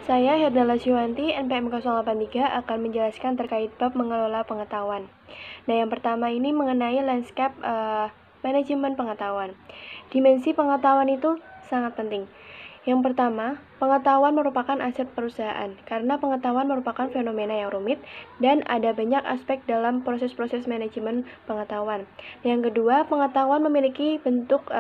Saya Herdala Syuwanti, NPM 083 akan menjelaskan terkait bab mengelola pengetahuan. Nah, yang pertama ini mengenai landscape manajemen pengetahuan. Dimensi pengetahuan itu sangat penting. Yang pertama, pengetahuan merupakan aset perusahaan, karena pengetahuan merupakan fenomena yang rumit dan ada banyak aspek dalam proses-proses manajemen pengetahuan. Yang kedua, pengetahuan memiliki bentuk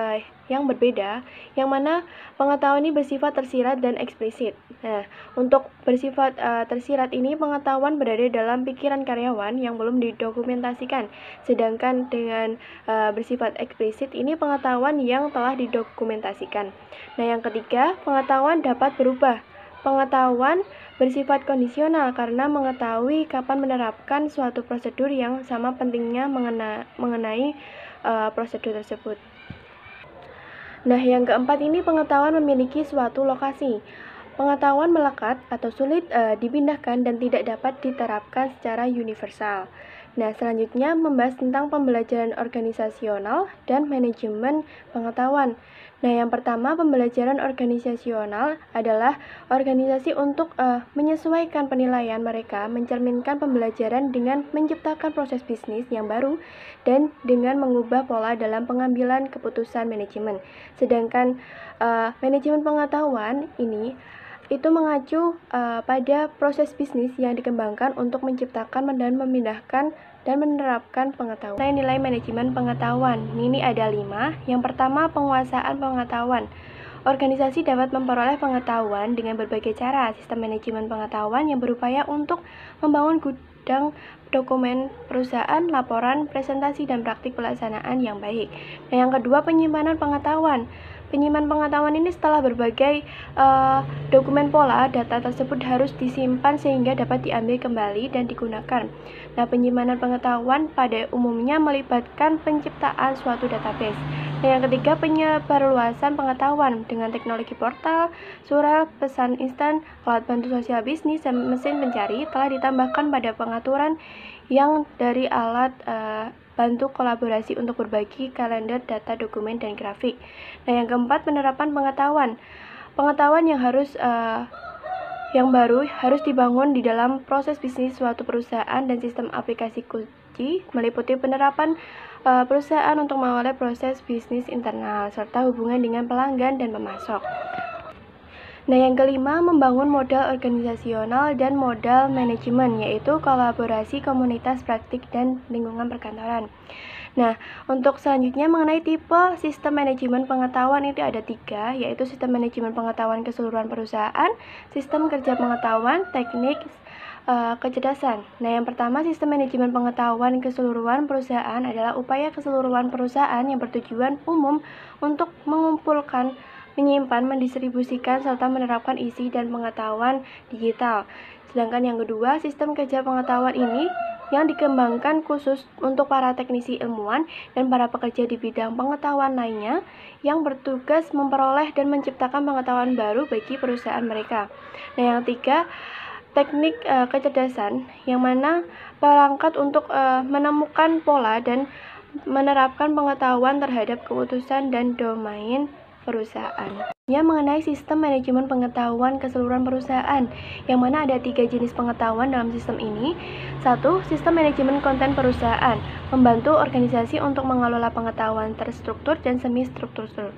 yang berbeda, yang mana pengetahuan ini bersifat tersirat dan eksplisit. Nah, untuk bersifat tersirat ini, pengetahuan berada dalam pikiran karyawan yang belum didokumentasikan, sedangkan dengan bersifat eksplisit ini pengetahuan yang telah didokumentasikan. Nah, yang ketiga, pengetahuan dapat berubah. Pengetahuan bersifat kondisional karena mengetahui kapan menerapkan suatu prosedur yang sama pentingnya mengenai prosedur tersebut. Nah, yang keempat ini pengetahuan memiliki suatu lokasi. Pengetahuan melekat atau sulit dipindahkan dan tidak dapat diterapkan secara universal. Nah, selanjutnya membahas tentang pembelajaran organisasional dan manajemen pengetahuan. Nah, yang pertama, pembelajaran organisasional adalah organisasi untuk menyesuaikan penilaian mereka, mencerminkan pembelajaran dengan menciptakan proses bisnis yang baru dan dengan mengubah pola dalam pengambilan keputusan manajemen. Sedangkan manajemen pengetahuan ini itu mengacu pada proses bisnis yang dikembangkan untuk menciptakan dan memindahkan dan menerapkan pengetahuan. Nilai manajemen pengetahuan, ini ada 5. Yang pertama, penguasaan pengetahuan. Organisasi dapat memperoleh pengetahuan dengan berbagai cara. Sistem manajemen pengetahuan yang berupaya untuk membangun gudang dokumen perusahaan, laporan, presentasi, dan praktik pelaksanaan yang baik. Nah, yang kedua, penyimpanan pengetahuan. Penyimpanan pengetahuan ini setelah berbagai dokumen pola, data tersebut harus disimpan sehingga dapat diambil kembali dan digunakan. Nah, penyimpanan pengetahuan pada umumnya melibatkan penciptaan suatu database. Nah, yang ketiga, penyebarluasan pengetahuan dengan teknologi portal, surel, pesan instan, alat bantu sosial bisnis, dan mesin pencari telah ditambahkan pada pengaturan yang dari alat bantu kolaborasi untuk berbagi kalender, data, dokumen, dan grafik. Nah, yang keempat, penerapan pengetahuan. Pengetahuan yang baru harus dibangun di dalam proses bisnis suatu perusahaan dan sistem aplikasi kunci meliputi penerapan perusahaan untuk mengawali proses bisnis internal serta hubungan dengan pelanggan dan pemasok. Nah, yang kelima, membangun modal organisasional dan modal manajemen, yaitu kolaborasi komunitas praktik dan lingkungan perkantoran. Nah, untuk selanjutnya mengenai tipe sistem manajemen pengetahuan itu ada 3, yaitu sistem manajemen pengetahuan keseluruhan perusahaan, sistem kerja pengetahuan, teknik kecerdasan. Nah, yang pertama, sistem manajemen pengetahuan keseluruhan perusahaan adalah upaya keseluruhan perusahaan yang bertujuan umum untuk mengumpulkan, menyimpan, mendistribusikan, serta menerapkan isi dan pengetahuan digital. Sedangkan yang kedua, sistem kerja pengetahuan ini yang dikembangkan khusus untuk para teknisi ilmuwan dan para pekerja di bidang pengetahuan lainnya yang bertugas memperoleh dan menciptakan pengetahuan baru bagi perusahaan mereka. Nah, yang ketiga, teknik kecerdasan yang mana perangkat untuk menemukan pola dan menerapkan pengetahuan terhadap keputusan dan domain perusahaan. Yang mengenai sistem manajemen pengetahuan keseluruhan perusahaan, yang mana ada 3 jenis pengetahuan dalam sistem ini. 1. Sistem manajemen konten perusahaan, membantu organisasi untuk mengelola pengetahuan terstruktur dan semi-struktur.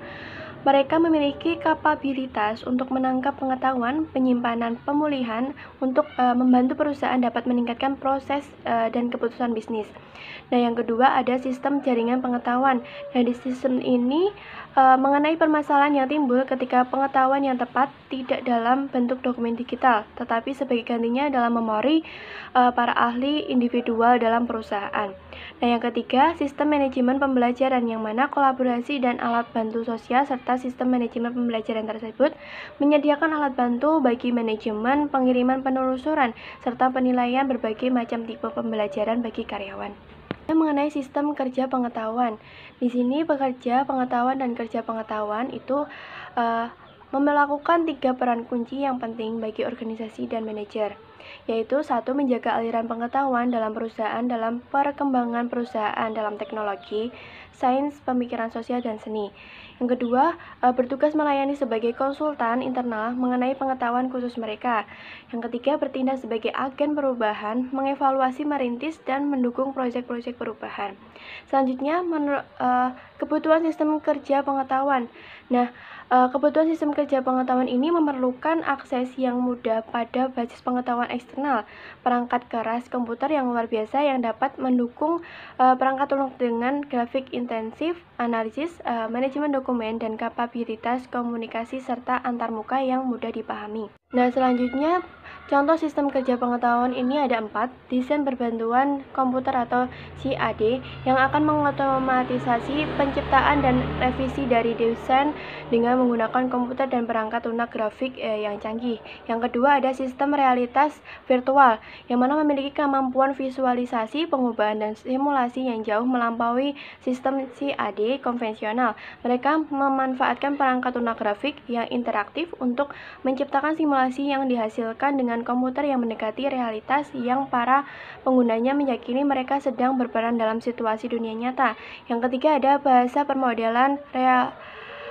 Mereka memiliki kapabilitas untuk menangkap pengetahuan, penyimpanan, pemulihan untuk membantu perusahaan dapat meningkatkan proses dan keputusan bisnis. Nah, yang kedua ada sistem jaringan pengetahuan. Nah, di sistem ini mengenai permasalahan yang timbul ketika pengetahuan yang tepat tidak dalam bentuk dokumen digital, tetapi sebagai gantinya dalam memori para ahli individual dalam perusahaan. Nah, yang ketiga, sistem manajemen pembelajaran yang mana kolaborasi dan alat bantu sosial serta sistem manajemen pembelajaran tersebut menyediakan alat bantu bagi manajemen, pengiriman penelusuran, serta penilaian berbagai macam tipe pembelajaran bagi karyawan. Mengenai sistem kerja pengetahuan, di sini pekerja pengetahuan dan kerja pengetahuan itu melakukan 3 peran kunci yang penting bagi organisasi dan manajer, yaitu 1. Menjaga aliran pengetahuan dalam perusahaan dalam perkembangan perusahaan dalam teknologi, sains, pemikiran sosial, dan seni. Yang kedua, bertugas melayani sebagai konsultan internal mengenai pengetahuan khusus mereka. Yang ketiga, bertindak sebagai agen perubahan, mengevaluasi, merintis, dan mendukung proyek-proyek perubahan. Selanjutnya, kebutuhan sistem kerja pengetahuan. Nah, kebutuhan sistem kerja pengetahuan ini memerlukan akses yang mudah pada basis pengetahuan eksternal, perangkat keras komputer yang luar biasa yang dapat mendukung perangkat lunak dengan grafik intensif, analisis, manajemen dokumen, dan kapabilitas komunikasi serta antarmuka yang mudah dipahami. Nah, selanjutnya contoh sistem kerja pengetahuan ini ada 4, desain berbantuan komputer atau CAD yang akan mengotomatisasi penciptaan dan revisi dari desain dengan menggunakan komputer dan perangkat lunak grafik yang canggih. Yang kedua ada sistem realitas virtual yang mana memiliki kemampuan visualisasi, pengubahan, dan simulasi yang jauh melampaui sistem CAD konvensional. Mereka memanfaatkan perangkat lunak grafik yang interaktif untuk menciptakan simulasi yang dihasilkan dengan komputer yang mendekati realitas yang para penggunanya meyakini mereka sedang berperan dalam situasi dunia nyata. Yang ketiga ada bahasa permodelan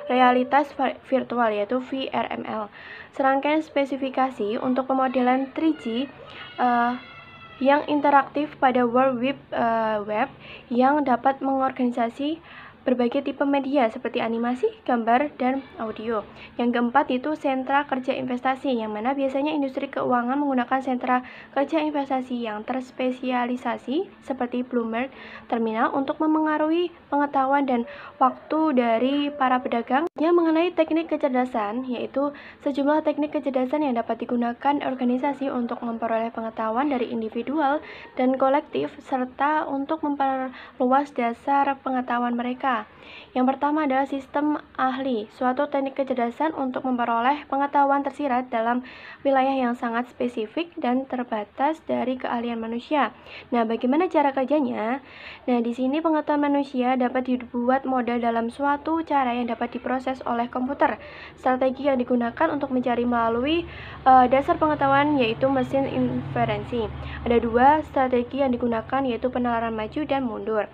realitas virtual yaitu VRML. Serangkaian spesifikasi untuk pemodelan 3G yang interaktif pada World Web yang dapat mengorganisasi berbagai tipe media seperti animasi, gambar, dan audio. Yang keempat itu sentra kerja investasi, yang mana biasanya industri keuangan menggunakan sentra kerja investasi yang terspesialisasi seperti Bloomberg Terminal untuk memengaruhi pengetahuan dan waktu dari para pedagang. Yang mengenai teknik kecerdasan, yaitu sejumlah teknik kecerdasan yang dapat digunakan organisasi untuk memperoleh pengetahuan dari individual dan kolektif serta untuk memperluas dasar pengetahuan mereka. Yang pertama adalah sistem ahli, suatu teknik kecerdasan untuk memperoleh pengetahuan tersirat dalam wilayah yang sangat spesifik dan terbatas dari keahlian manusia. Nah, bagaimana cara kerjanya? Nah, di sini pengetahuan manusia dapat dibuat modal dalam suatu cara yang dapat diproses oleh komputer. Strategi yang digunakan untuk mencari melalui dasar pengetahuan yaitu mesin inferensi. Ada 2 strategi yang digunakan yaitu penalaran maju dan mundur.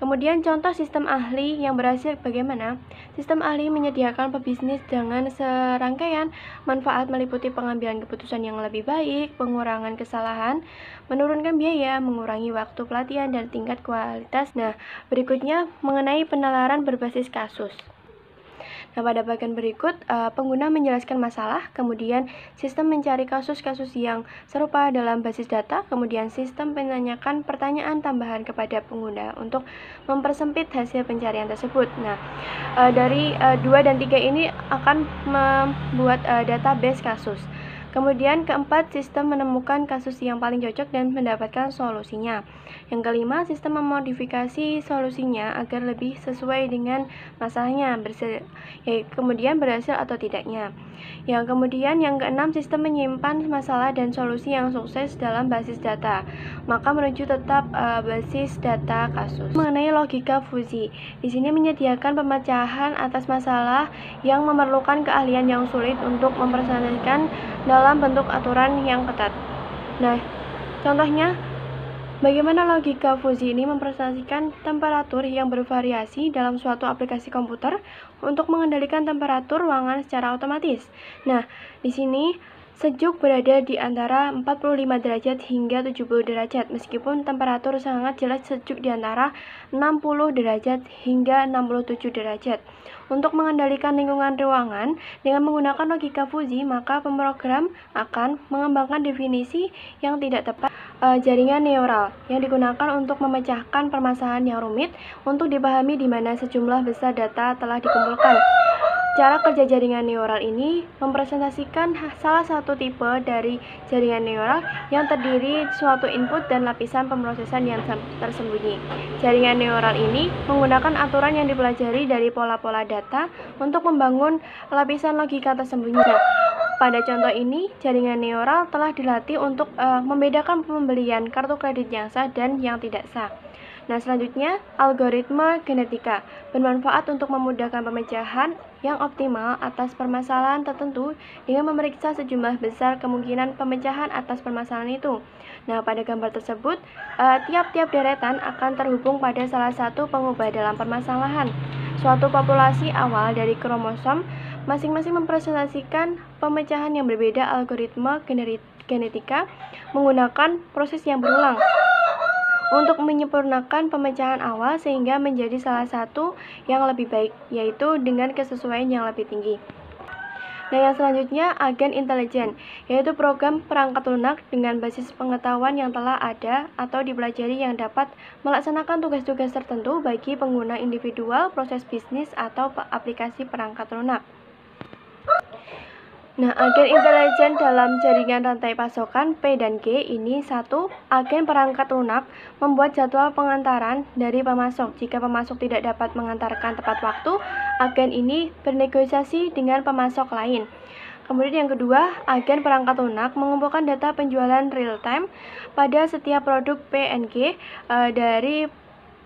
Kemudian contoh sistem ahli yang berhasil bagaimana? Sistem ahli menyediakan pebisnis dengan serangkaian manfaat meliputi pengambilan keputusan yang lebih baik, pengurangan kesalahan, menurunkan biaya, mengurangi waktu pelatihan, dan tingkat kualitas. Nah, berikutnya mengenai penalaran berbasis kasus. Nah, pada bagian berikut, pengguna menjelaskan masalah, kemudian sistem mencari kasus-kasus yang serupa dalam basis data, kemudian sistem menanyakan pertanyaan tambahan kepada pengguna untuk mempersempit hasil pencarian tersebut. Nah, dari 2 dan 3 ini akan membuat database kasus. Kemudian keempat, sistem menemukan kasus yang paling cocok dan mendapatkan solusinya. Yang kelima, sistem memodifikasi solusinya agar lebih sesuai dengan masalahnya, kemudian berhasil atau tidaknya. Yang keenam, sistem menyimpan masalah dan solusi yang sukses dalam basis data, maka menuju tetap basis data kasus. Mengenai logika fuzzi, di sini menyediakan pemecahan atas masalah yang memerlukan keahlian yang sulit untuk mempresentasikan dalam bentuk aturan yang ketat. Nah, contohnya, bagaimana logika fuzzi ini mempresentasikan temperatur yang bervariasi dalam suatu aplikasi komputer untuk mengendalikan temperatur ruangan secara otomatis. Nah, di sini sejuk berada di antara 45 derajat hingga 70 derajat, meskipun temperatur sangat jelas sejuk di antara 60 derajat hingga 67 derajat. Untuk mengendalikan lingkungan ruangan dengan menggunakan logika fuzzi, maka pemrogram akan mengembangkan definisi yang tidak tepat jaringan neural yang digunakan untuk memecahkan permasalahan yang rumit untuk dipahami di mana sejumlah besar data telah dikumpulkan. Cara kerja jaringan neural ini mempresentasikan salah satu tipe dari jaringan neural yang terdiri suatu input dan lapisan pemrosesan yang tersembunyi. Jaringan neural ini menggunakan aturan yang dipelajari dari pola-pola data untuk membangun lapisan logika tersembunyi. Nah, pada contoh ini, jaringan neural telah dilatih untuk membedakan pembelian kartu kredit yang sah dan yang tidak sah. Nah, selanjutnya, algoritma genetika bermanfaat untuk memudahkan pemecahan yang optimal atas permasalahan tertentu dengan memeriksa sejumlah besar kemungkinan pemecahan atas permasalahan itu. Nah, pada gambar tersebut, tiap-tiap deretan akan terhubung pada salah satu pengubah dalam permasalahan. Suatu populasi awal dari kromosom masing-masing mempresentasikan pemecahan yang berbeda. Algoritma genetika menggunakan proses yang berulang untuk menyempurnakan pemecahan awal sehingga menjadi salah satu yang lebih baik, yaitu dengan kesesuaian yang lebih tinggi. Nah, yang selanjutnya, agen intelijen, yaitu program perangkat lunak dengan basis pengetahuan yang telah ada atau dipelajari yang dapat melaksanakan tugas-tugas tertentu bagi pengguna individual, proses bisnis, atau aplikasi perangkat lunak. Nah, agen intelijen dalam jaringan rantai pasokan P dan G ini: 1. Agen perangkat lunak membuat jadwal pengantaran dari pemasok. Jika pemasok tidak dapat mengantarkan tepat waktu, agen ini bernegosiasi dengan pemasok lain. Kemudian yang kedua, agen perangkat lunak mengumpulkan data penjualan real time pada setiap produk PNG dari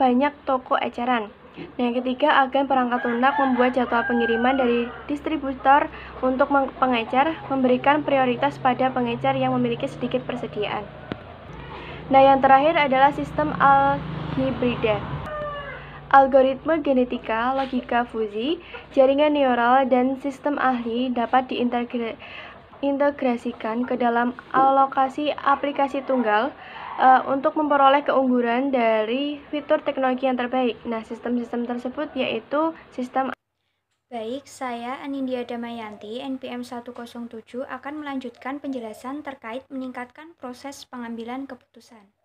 banyak toko eceran. Nah, yang ketiga, agen perangkat lunak membuat jadwal pengiriman dari distributor untuk pengecer, memberikan prioritas pada pengecer yang memiliki sedikit persediaan. Nah, yang terakhir adalah sistem algebrida. Algoritma genetika, logika fusi, jaringan neural, dan sistem ahli dapat diintegrasikan ke dalam alokasi aplikasi tunggal untuk memperoleh keunggulan dari fitur teknologi yang terbaik. Nah, sistem-sistem tersebut yaitu sistem. Baik, saya Anindya Damayanti, NPM 107 akan melanjutkan penjelasan terkait meningkatkan proses pengambilan keputusan.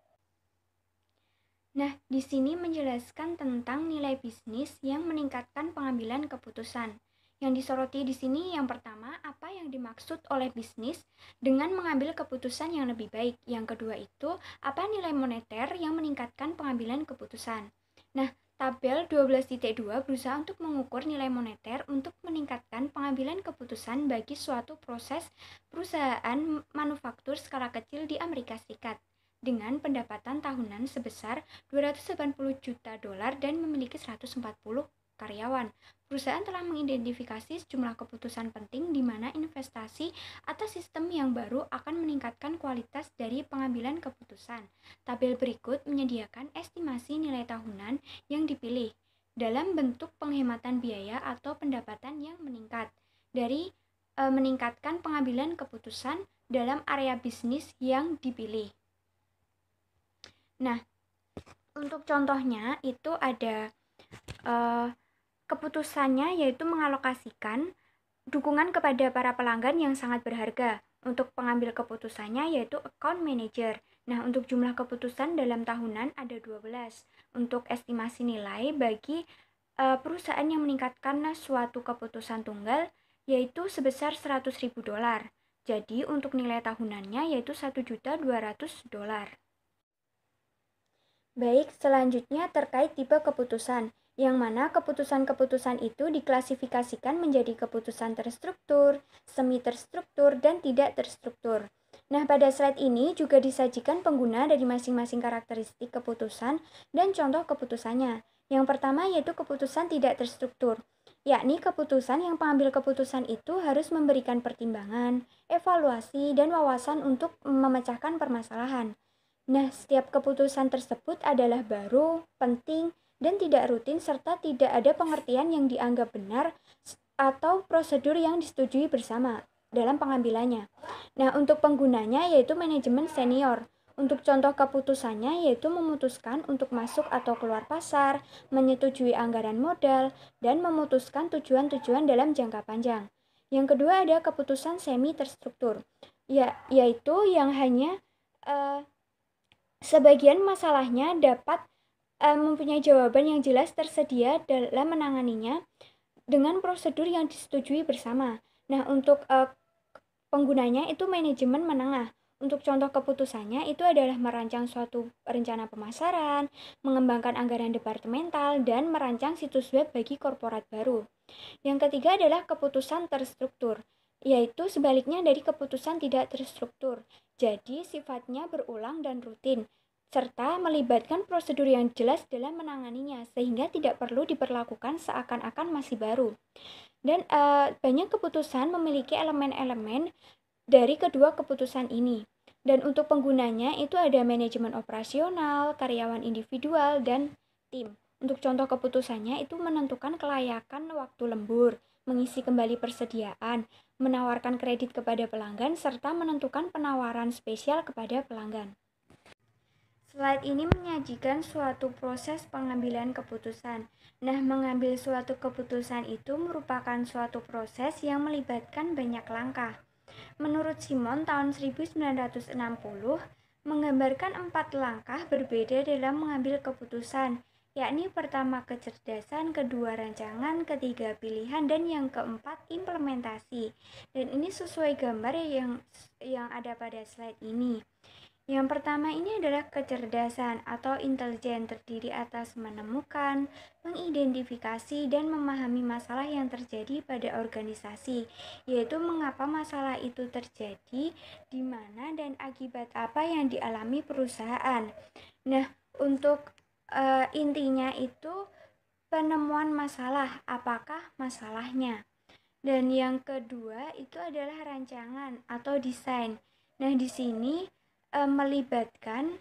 Nah, di sini menjelaskan tentang nilai bisnis yang meningkatkan pengambilan keputusan. Yang disoroti di sini yang pertama, apa yang dimaksud oleh bisnis dengan mengambil keputusan yang lebih baik. Yang kedua itu, apa nilai moneter yang meningkatkan pengambilan keputusan. Nah, tabel 12.2 berusaha untuk mengukur nilai moneter untuk meningkatkan pengambilan keputusan bagi suatu proses perusahaan manufaktur skala kecil di Amerika Serikat dengan pendapatan tahunan sebesar $280 juta dan memiliki 140 karyawan. Perusahaan telah mengidentifikasi sejumlah keputusan penting di mana investasi atau sistem yang baru akan meningkatkan kualitas dari pengambilan keputusan. Tabel berikut menyediakan estimasi nilai tahunan yang dipilih dalam bentuk penghematan biaya atau pendapatan yang meningkat dari meningkatkan pengambilan keputusan dalam area bisnis yang dipilih. Nah, untuk contohnya itu ada keputusannya yaitu mengalokasikan dukungan kepada para pelanggan yang sangat berharga. Untuk pengambil keputusannya yaitu account manager. Nah, untuk jumlah keputusan dalam tahunan ada 12. Untuk estimasi nilai bagi perusahaan yang meningkatkan suatu keputusan tunggal yaitu sebesar $100.000. Jadi, untuk nilai tahunannya yaitu $1.200.000. Baik, selanjutnya terkait tipe keputusan, yang mana keputusan-keputusan itu diklasifikasikan menjadi keputusan terstruktur, semi terstruktur, dan tidak terstruktur. Nah, pada slide ini juga disajikan pengguna dari masing-masing karakteristik keputusan dan contoh keputusannya. Yang pertama yaitu keputusan tidak terstruktur, yakni keputusan yang pengambil keputusan itu harus memberikan pertimbangan, evaluasi, dan wawasan untuk memecahkan permasalahan. Nah, setiap keputusan tersebut adalah baru, penting, dan tidak rutin serta tidak ada pengertian yang dianggap benar atau prosedur yang disetujui bersama dalam pengambilannya. Nah, untuk penggunanya yaitu manajemen senior. Untuk contoh keputusannya yaitu memutuskan untuk masuk atau keluar pasar, menyetujui anggaran modal, dan memutuskan tujuan-tujuan dalam jangka panjang. Yang kedua ada keputusan semi terstruktur, yaitu yang hanya sebagian masalahnya dapat mempunyai jawaban yang jelas tersedia dalam menanganinya dengan prosedur yang disetujui bersama. Nah, untuk penggunanya itu manajemen menengah. Untuk contoh keputusannya itu adalah merancang suatu rencana pemasaran, mengembangkan anggaran departemental, dan merancang situs web bagi korporat baru. Yang ketiga adalah keputusan terstruktur, yaitu sebaliknya dari keputusan tidak terstruktur. Jadi sifatnya berulang dan rutin, serta melibatkan prosedur yang jelas dalam menanganinya, sehingga tidak perlu diperlakukan seakan-akan masih baru. Dan banyak keputusan memiliki elemen-elemen dari kedua keputusan ini. Dan untuk penggunanya itu ada manajemen operasional, karyawan individual, dan tim. Untuk contoh keputusannya itu menentukan kelayakan waktu lembur, mengisi kembali persediaan, menawarkan kredit kepada pelanggan, serta menentukan penawaran spesial kepada pelanggan. Slide ini menyajikan suatu proses pengambilan keputusan. Nah, mengambil suatu keputusan itu merupakan suatu proses yang melibatkan banyak langkah. Menurut Simon tahun 1960, menggambarkan 4 langkah berbeda dalam mengambil keputusan, yakni pertama kecerdasan, kedua rancangan, ketiga pilihan, dan yang keempat implementasi. Dan ini sesuai gambar yang ada pada slide ini. Yang pertama ini adalah kecerdasan atau intelijen, terdiri atas menemukan, mengidentifikasi, dan memahami masalah yang terjadi pada organisasi, yaitu mengapa masalah itu terjadi, di mana, dan akibat apa yang dialami perusahaan. Nah, untuk intinya itu penemuan masalah, apakah masalahnya. Dan yang kedua itu adalah rancangan atau desain. Nah, di sini melibatkan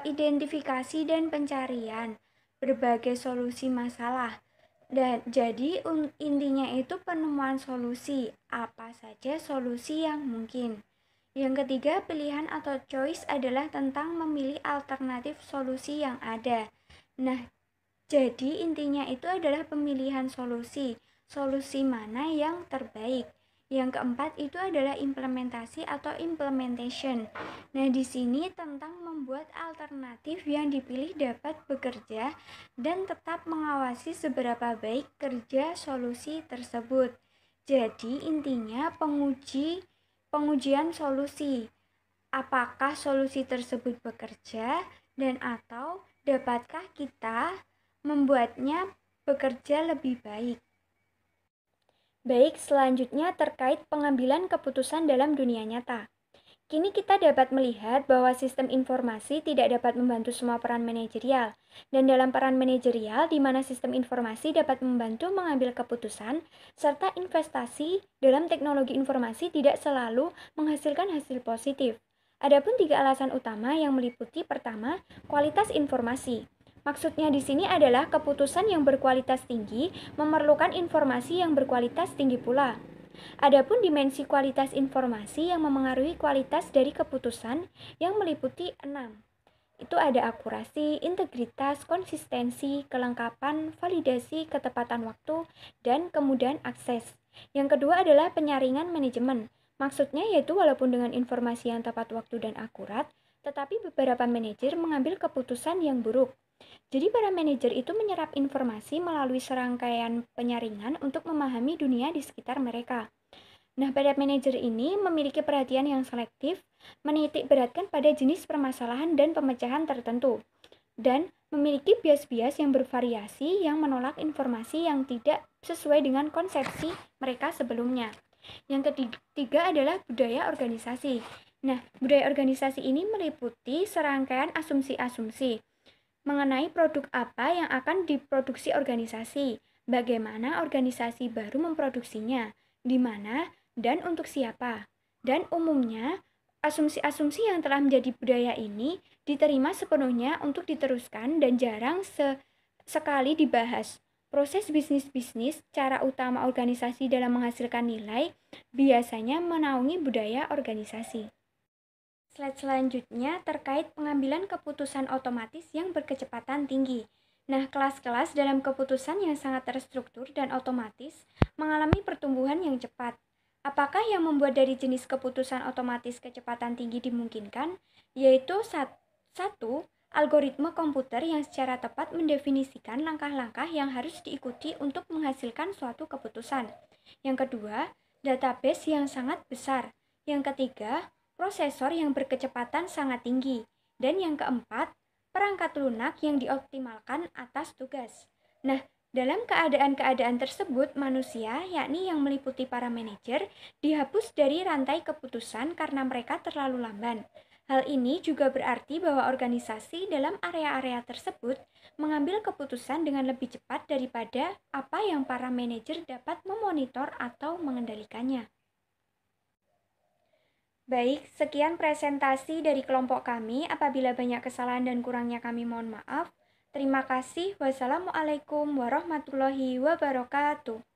identifikasi dan pencarian berbagai solusi masalah. Dan jadi intinya itu penemuan solusi, apa saja solusi yang mungkin. Yang ketiga, pilihan atau choice adalah tentang memilih alternatif solusi yang ada. Nah, jadi intinya itu adalah pemilihan solusi mana yang terbaik. Yang keempat itu adalah implementasi atau implementation. Nah, di sini tentang membuat alternatif yang dipilih dapat bekerja dan tetap mengawasi seberapa baik kerja solusi tersebut. Jadi, intinya pengujian solusi. Apakah solusi tersebut bekerja dan atau dapatkah kita membuatnya bekerja lebih baik. Baik, selanjutnya terkait pengambilan keputusan dalam dunia nyata. Kini kita dapat melihat bahwa sistem informasi tidak dapat membantu semua peran manajerial. Dan dalam peran manajerial, di mana sistem informasi dapat membantu mengambil keputusan, serta investasi dalam teknologi informasi tidak selalu menghasilkan hasil positif. Adapun 3 alasan utama yang meliputi pertama, kualitas informasi. Maksudnya di sini adalah keputusan yang berkualitas tinggi memerlukan informasi yang berkualitas tinggi pula. Adapun dimensi kualitas informasi yang memengaruhi kualitas dari keputusan yang meliputi 6. Itu ada akurasi, integritas, konsistensi, kelengkapan, validasi, ketepatan waktu, dan kemudahan akses. Yang kedua adalah penyaringan manajemen. Maksudnya yaitu walaupun dengan informasi yang tepat waktu dan akurat, tetapi beberapa manajer mengambil keputusan yang buruk. Jadi para manajer itu menyerap informasi melalui serangkaian penyaringan untuk memahami dunia di sekitar mereka. Nah, para manajer ini memiliki perhatian yang selektif, menitik beratkan pada jenis permasalahan dan pemecahan tertentu, dan memiliki bias-bias yang bervariasi yang menolak informasi yang tidak sesuai dengan konsepsi mereka sebelumnya. Yang ketiga adalah budaya organisasi. Nah, budaya organisasi ini meliputi serangkaian asumsi-asumsi mengenai produk apa yang akan diproduksi organisasi, bagaimana organisasi baru memproduksinya, di mana, dan untuk siapa. Dan umumnya, asumsi-asumsi yang telah menjadi budaya ini diterima sepenuhnya untuk diteruskan dan jarang sekali dibahas. Proses bisnis-bisnis, cara utama organisasi dalam menghasilkan nilai, biasanya menaungi budaya organisasi. Slide selanjutnya terkait pengambilan keputusan otomatis yang berkecepatan tinggi. Nah, kelas-kelas dalam keputusan yang sangat terstruktur dan otomatis mengalami pertumbuhan yang cepat. Apakah yang membuat dari jenis keputusan otomatis kecepatan tinggi dimungkinkan? Yaitu satu, algoritma komputer yang secara tepat mendefinisikan langkah-langkah yang harus diikuti untuk menghasilkan suatu keputusan. Yang kedua, database yang sangat besar. Yang ketiga, prosesor yang berkecepatan sangat tinggi. Dan yang keempat, perangkat lunak yang dioptimalkan atas tugas. Nah, dalam keadaan-keadaan tersebut, manusia, yakni yang meliputi para manajer, dihapus dari rantai keputusan karena mereka terlalu lamban. Hal ini juga berarti bahwa organisasi dalam area-area tersebut mengambil keputusan dengan lebih cepat daripada apa yang para manajer dapat memonitor atau mengendalikannya. Baik, sekian presentasi dari kelompok kami. Apabila banyak kesalahan dan kurangnya kami mohon maaf. Terima kasih. Wassalamualaikum warahmatullahi wabarakatuh.